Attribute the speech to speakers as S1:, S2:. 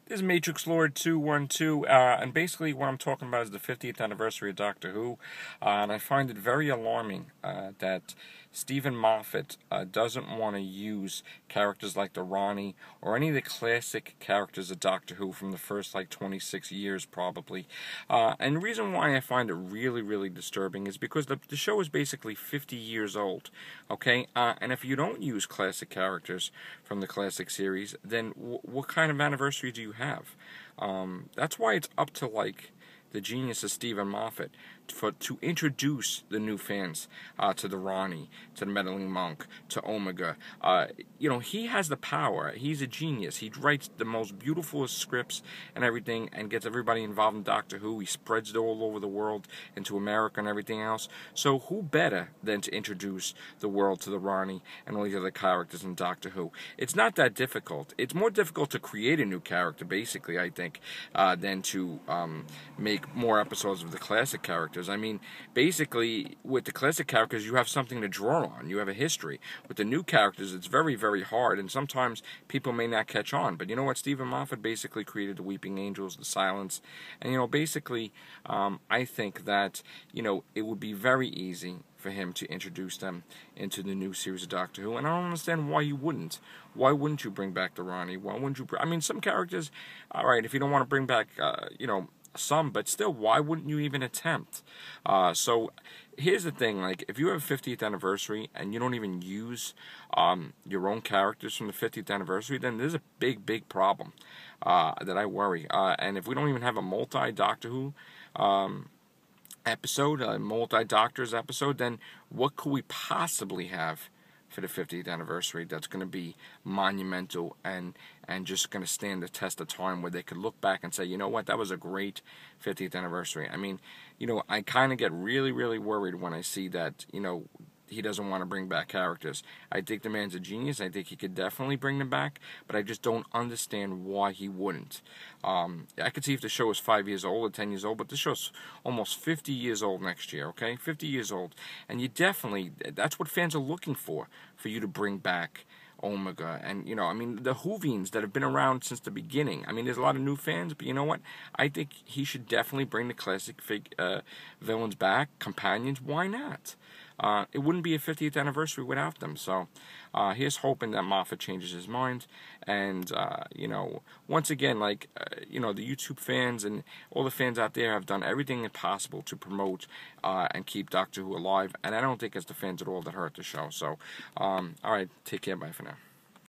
S1: This is Matrix Lord 212, and basically what I'm talking about is the 50th anniversary of Doctor Who, and I find it very alarming that Stephen Moffat doesn't want to use characters like the Rani or any of the classic characters of Doctor Who from the first 26 years probably. And the reason why I find it really, really disturbing is because the show is basically 50 years old, okay? And if you don't use classic characters from the classic series, then what kind of anniversary do you have? That's why it's up to the genius of Stephen Moffat to introduce the new fans to the Rani, to the meddling monk, to Omega. He has the power. He's a genius. He writes the most beautiful scripts and everything, and gets everybody involved in Doctor Who. He spreads it all over the world, into America and everything else. So who better than to introduce the world to the Rani and all these other characters in Doctor Who? It's not that difficult. It's more difficult to create a new character, basically, I think, than to make more episodes of the classic characters. I mean, basically, with the classic characters, you have something to draw on. You have a history. With the new characters, it's very, very hard, and sometimes people may not catch on. But you know what? Stephen Moffat basically created the Weeping Angels, the Silence, and, basically, I think that, it would be very easy for him to introduce them into the new series of Doctor Who, and I don't understand why you wouldn't. Why wouldn't you bring back the Rani? Why wouldn't you? I mean, some characters, all right, if you don't want to bring back, some, but still, why wouldn't you even attempt? So here's the thing, if you have a 50th anniversary and you don't even use your own characters from the 50th anniversary, then there's a big, big problem that I worry. And if we don't even have a multi-Doctor Who episode, a multi-Doctors episode, then what could we possibly have for the 50th anniversary that's going to be monumental and just going to stand the test of time, where they could look back and say, you know what, that was a great 50th anniversary. I mean, I kind of get really, really worried when I see that, he doesn't want to bring back characters. I think the man's a genius. I think he could definitely bring them back, but I just don't understand why he wouldn't. I could see if the show is 5 years old or 10 years old, but the show's almost 50 years old next year, okay? 50 years old. And that's what fans are looking for you to bring back Omega, and I mean, the Whovians that have been around since the beginning. I mean, there's a lot of new fans, but you know what? I think he should definitely bring the classic villains back, companions. Why not? It wouldn't be a 50th anniversary without them. So here's hoping that Moffat changes his mind, and once again, the YouTube fans and all the fans out there have done everything possible to promote and keep Doctor Who alive, and I don't think it's the fans at all that hurt the show. So all right, take care, bye for now.